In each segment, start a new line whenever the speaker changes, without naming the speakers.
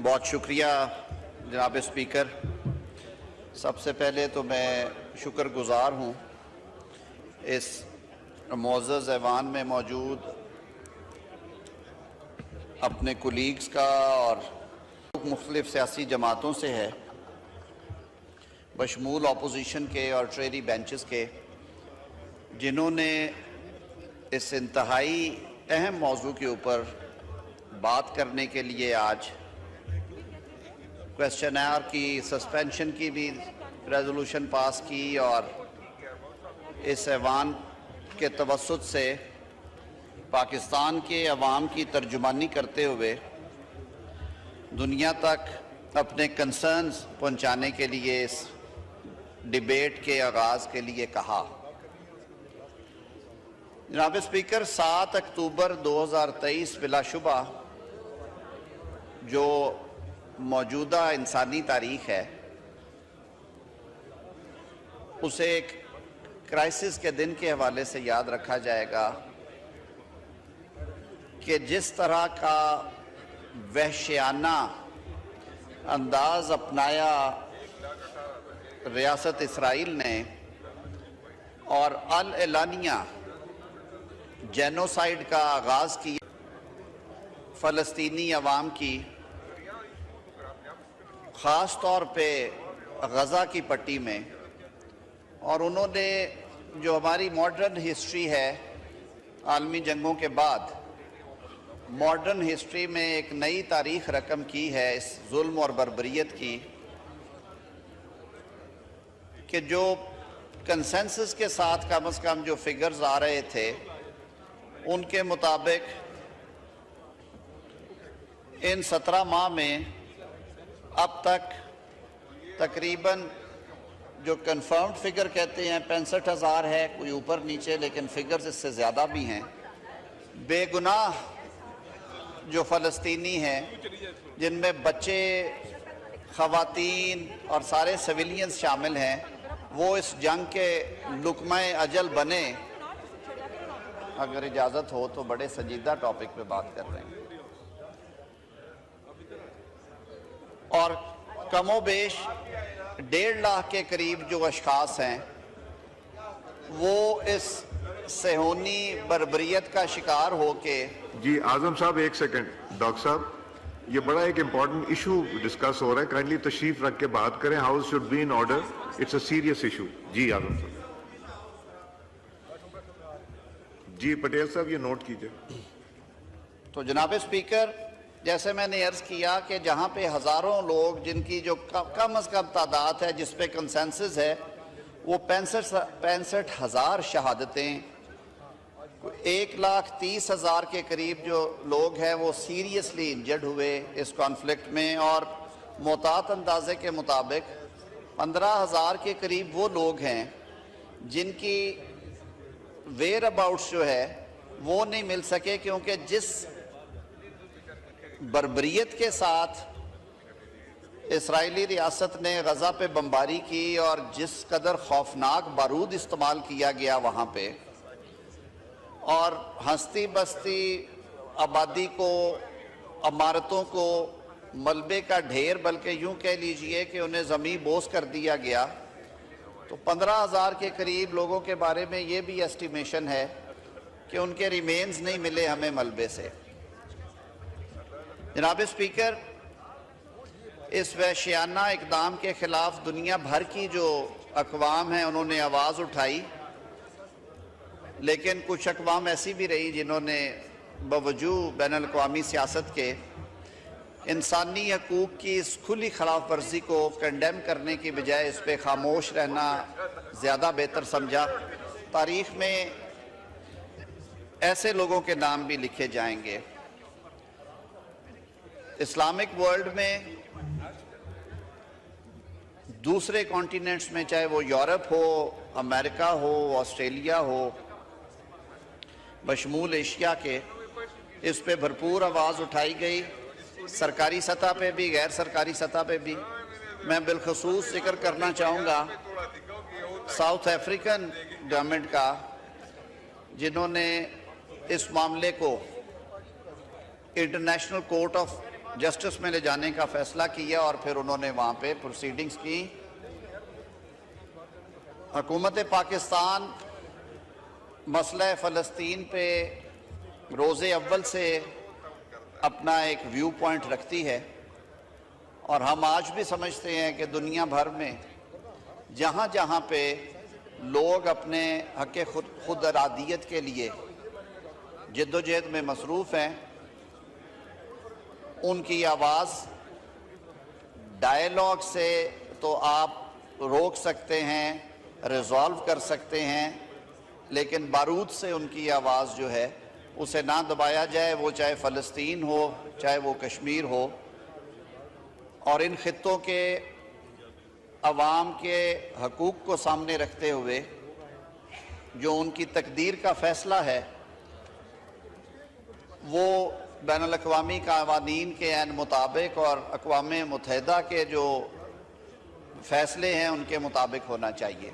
بہت شکریہ جناب اسپیکر. سب سے پہلے تو میں شکر گزار ہوں اس معزز ایوان میں موجود اپنے کولیگز کا اور مختلف سیاسی جماعتوں سے ہے بشمول اپوزیشن کے اور ٹریری بینچز کے، جنہوں نے اس انتہائی اہم موضوع کے اوپر بات کرنے کے لیے آج کویسچن آور کی سسپینشن کی بھی ریزولوشن پاس کی اور اس ایوان کے توسط سے پاکستان کے عوام کی ترجمانی کرتے ہوئے دنیا تک اپنے کنسرنز پہنچانے کے لیے اس ڈیبیٹ کے آغاز کے لیے کہا. جناب اسپیکر، 7 اکتوبر 2023 بلا شبہ جو موجودہ انسانی تاریخ ہے اسے ایک کرائسس کے دن کے حوالے سے یاد رکھا جائے گا کہ جس طرح کا وحشیانہ انداز اپنایا ریاست اسرائیل نے اور اعلانیہ جینوسائیڈ کا آغاز کیا فلسطینی عوام کی، خاص طور پہ غزہ کی پٹی میں، اور انہوں نے جو ہماری ماڈرن ہسٹری ہے عالمی جنگوں کے بعد ماڈرن ہسٹری میں ایک نئی تاریخ رقم کی ہے اس ظلم اور بربریت کی، کہ جو کنسنسس کے ساتھ کم از کم جو فگرز آ رہے تھے ان کے مطابق ان 17 ماہ میں اب تک تقریباً جو کنفرمڈ فگر کہتے ہیں 65,000 ہے، کوئی اوپر نیچے، لیکن فگرز اس سے زیادہ بھی ہیں، بے گناہ جو فلسطینی ہیں جن میں بچے، خواتین اور سارے سویلینز شامل ہیں، وہ اس جنگ کے لقمہ اجل بنے. اگر اجازت ہو تو بڑے سنجیدہ ٹاپک پہ بات کر رہے ہیں، اور کم و بیش 1.5 لاکھ کے قریب جو اشخاص ہیں وہ اس صہیونی بربریت کا شکار ہو کے.
جی اعظم صاحب ایک سیکنڈ. ڈاکٹر صاحب یہ بڑا ایک امپورٹنٹ ایشو ڈسکس ہو رہا ہے، کائنڈلی تشریف رکھ کے بات کریں. House should be in order, it's a serious issue. جی اعظم صاحب. جی پٹیل صاحب یہ نوٹ کیجئے.
تو جناب اسپیکر، جیسے میں نے عرض کیا کہ جہاں پہ ہزاروں لوگ جن کی جو کم از کم تعداد ہے جس پہ کنسنسس ہے وہ 65,000 شہادتیں، 1,30,000 کے قریب جو لوگ ہیں وہ سیریسلی انجرڈ ہوئے اس کانفلکٹ میں، اور محتاط اندازے کے مطابق 15,000 کے قریب وہ لوگ ہیں جن کی ویئر اباؤٹس جو ہے وہ نہیں مل سکے، کیونکہ جس بربریت کے ساتھ اسرائیلی ریاست نے غزہ پہ بمباری کی اور جس قدر خوفناک بارود استعمال کیا گیا وہاں پہ، اور ہستی بستی آبادی کو، عمارتوں کو ملبے کا ڈھیر، بلکہ یوں کہہ لیجئے کہ انہیں زمین بوس کر دیا گیا، تو 15,000 کے قریب لوگوں کے بارے میں یہ بھی ایسٹیمیشن ہے کہ ان کے ریمینز نہیں ملے ہمیں ملبے سے. جناب اسپیکر، اس وحشیانہ اقدام کے خلاف دنیا بھر کی جو اقوام ہیں انہوں نے آواز اٹھائی، لیکن کچھ اقوام ایسی بھی رہی جنہوں نے باوجود بین الاقوامی سیاست کے انسانی حقوق کی اس کھلی خلاف ورزی کو کنڈیم کرنے کی بجائے اس پہ خاموش رہنا زیادہ بہتر سمجھا. تاریخ میں ایسے لوگوں کے نام بھی لکھے جائیں گے. اسلامک ورلڈ میں دوسرے کانٹیننٹس میں، چاہے وہ یورپ ہو، امریکہ ہو، آسٹریلیا ہو، بشمول ایشیا کے، اس پہ بھرپور آواز اٹھائی گئی، سرکاری سطح پہ بھی، غیر سرکاری سطح پہ بھی. میں بالخصوص ذکر کرنا چاہوں گا ساؤتھ افریقن گورنمنٹ کا، جنہوں نے اس معاملے کو انٹرنیشنل کورٹ آف جسٹس میں لے جانے کا فیصلہ کیا اور پھر انہوں نے وہاں پہ پروسیڈنگز کی۔ حکومت پاکستان مسئلہ فلسطین پہ روز اول سے اپنا ایک ویو پوائنٹ رکھتی ہے، اور ہم آج بھی سمجھتے ہیں کہ دنیا بھر میں جہاں جہاں پہ لوگ اپنے حق خود ارادیت کے لیے جد و جہد میں مصروف ہیں، ان کی آواز ڈائیلاگ سے تو آپ روک سکتے ہیں، ریزالو کر سکتے ہیں، لیکن بارود سے ان کی آواز جو ہے اسے نہ دبایا جائے، وہ چاہے فلسطین ہو چاہے وہ کشمیر ہو۔ اور ان خطوں کے عوام کے حقوق کو سامنے رکھتے ہوئے جو ان کی تقدیر کا فیصلہ ہے وہ بین الاقوامی قوانین کے عین مطابق اور اقوام متحدہ کے جو فیصلے ہیں ان کے مطابق ہونا چاہیے۔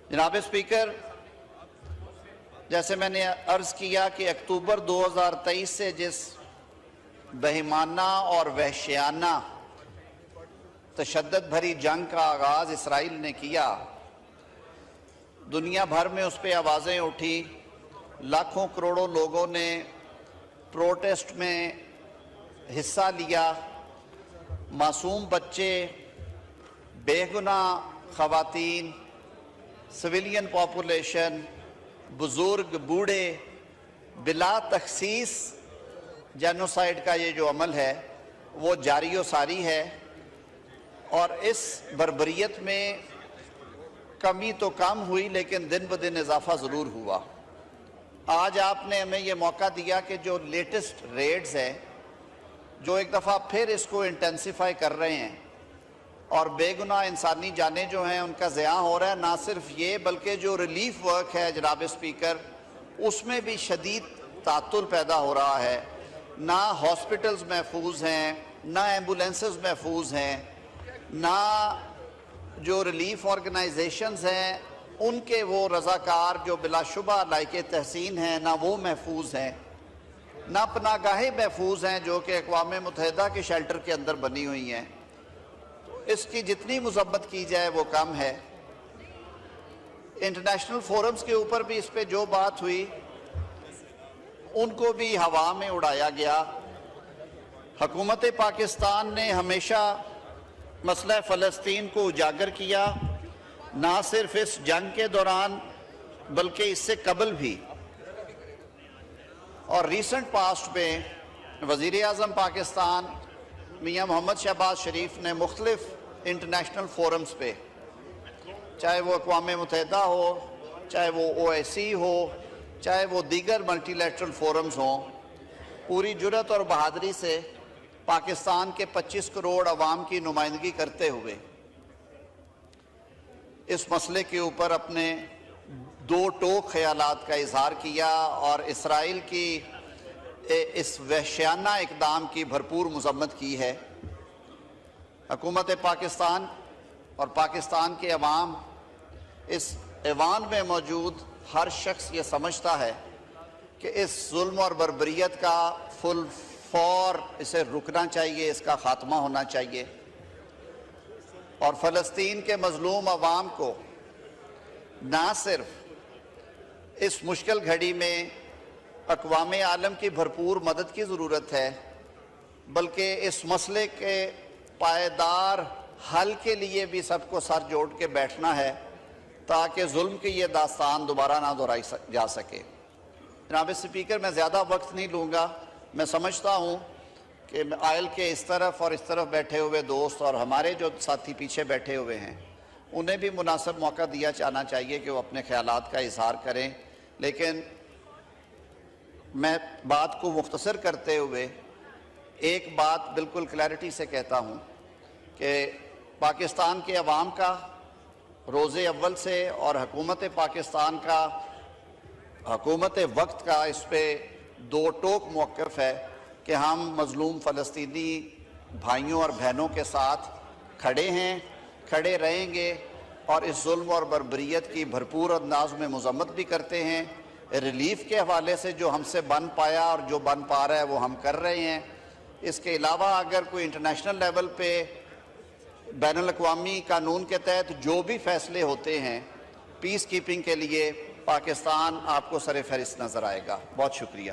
جناب اسپیکر، جیسے میں نے عرض کیا کہ اکتوبر 2023 سے جس بہیمانہ اور وحشیانہ تشدد بھری جنگ کا آغاز اسرائیل نے کیا، دنیا بھر میں اس پہ آوازیں اٹھی، لاکھوں کروڑوں لوگوں نے پروٹیسٹ میں حصہ لیا، معصوم بچے، بے گناہ خواتین، سویلین پاپولیشن، بزرگ، بوڑھے، بلا تخصیص جینوسائیڈ کا یہ جو عمل ہے وہ جاری و ساری ہے، اور اس بربریت میں کمی تو کم ہوئی لیکن دن بدن اضافہ ضرور ہوا۔ آج آپ نے ہمیں یہ موقع دیا کہ جو لیٹسٹ ریڈز ہیں جو ایک دفعہ پھر اس کو انٹینسیفائی کر رہے ہیں اور بے گناہ انسانی جانیں جو ہیں ان کا ضیاع ہو رہا ہے، نہ صرف یہ بلکہ جو ریلیف ورک ہے جناب اسپیکر اس میں بھی شدید تعطل پیدا ہو رہا ہے، نہ ہاسپٹلز محفوظ ہیں، نہ ایمبولینسز محفوظ ہیں، نہ جو ریلیف آرگنائزیشنز ہیں ان کے وہ رضاکار جو بلا شبہ لائق تحسین ہیں نہ وہ محفوظ ہیں، نہ پناہ گاہیں محفوظ ہیں جو کہ اقوام متحدہ کے شیلٹر کے اندر بنی ہوئی ہیں۔ اس کی جتنی مذمت کی جائے وہ کم ہے۔ انٹرنیشنل فورمز کے اوپر بھی اس پہ جو بات ہوئی ان کو بھی ہوا میں اڑایا گیا۔ حکومت پاکستان نے ہمیشہ مسئلہ فلسطین کو اجاگر کیا، نہ صرف اس جنگ کے دوران بلکہ اس سے قبل بھی، اور ریسنٹ پاسٹ میں وزیر اعظم پاکستان میاں محمد شہباز شریف نے مختلف انٹرنیشنل فورمز پہ، چاہے وہ اقوام متحدہ ہو، چاہے وہ OIC ہو، چاہے وہ دیگر ملٹی لیٹرل فورمز ہوں، پوری جرأت اور بہادری سے پاکستان کے 25 کروڑ عوام کی نمائندگی کرتے ہوئے اس مسئلے کے اوپر اپنے دو ٹوک خیالات کا اظہار کیا اور اسرائیل کی اس وحشیانہ اقدام کی بھرپور مذمت کی ہے۔ حکومت پاکستان اور پاکستان کے عوام، اس ایوان میں موجود ہر شخص یہ سمجھتا ہے کہ اس ظلم اور بربریت کا فل فور اسے رکنا چاہیے، اس کا خاتمہ ہونا چاہیے، اور فلسطین کے مظلوم عوام کو نہ صرف اس مشکل گھڑی میں اقوام عالم کی بھرپور مدد کی ضرورت ہے بلکہ اس مسئلے کے پائیدار حل کے لیے بھی سب کو سر جوڑ کے بیٹھنا ہے تاکہ ظلم کی یہ داستان دوبارہ نہ دہرائی جا سکے۔ جناب اسپیکر، میں زیادہ وقت نہیں لوں گا۔ میں سمجھتا ہوں کہ آئل کے اس طرف اور اس طرف بیٹھے ہوئے دوست اور ہمارے جو ساتھی پیچھے بیٹھے ہوئے ہیں انہیں بھی مناسب موقع دیا جانا چاہیے کہ وہ اپنے خیالات کا اظہار کریں، لیکن میں بات کو مختصر کرتے ہوئے ایک بات بالکل کلیئرٹی سے کہتا ہوں کہ پاکستان کے عوام کا روز اول سے اور حکومت پاکستان کا، حکومت وقت کا اس پہ دو ٹوک موقف ہے کہ ہم مظلوم فلسطینی بھائیوں اور بہنوں کے ساتھ کھڑے ہیں، کھڑے رہیں گے، اور اس ظلم اور بربریت کی بھرپور انداز میں مذمت بھی کرتے ہیں۔ ریلیف کے حوالے سے جو ہم سے بن پایا اور جو بن پا رہا ہے وہ ہم کر رہے ہیں، اس کے علاوہ اگر کوئی انٹرنیشنل لیول پہ بین الاقوامی قانون کے تحت جو بھی فیصلے ہوتے ہیں پیس کیپنگ کے لیے، پاکستان آپ کو سر فہرست نظر آئے گا۔ بہت شکریہ۔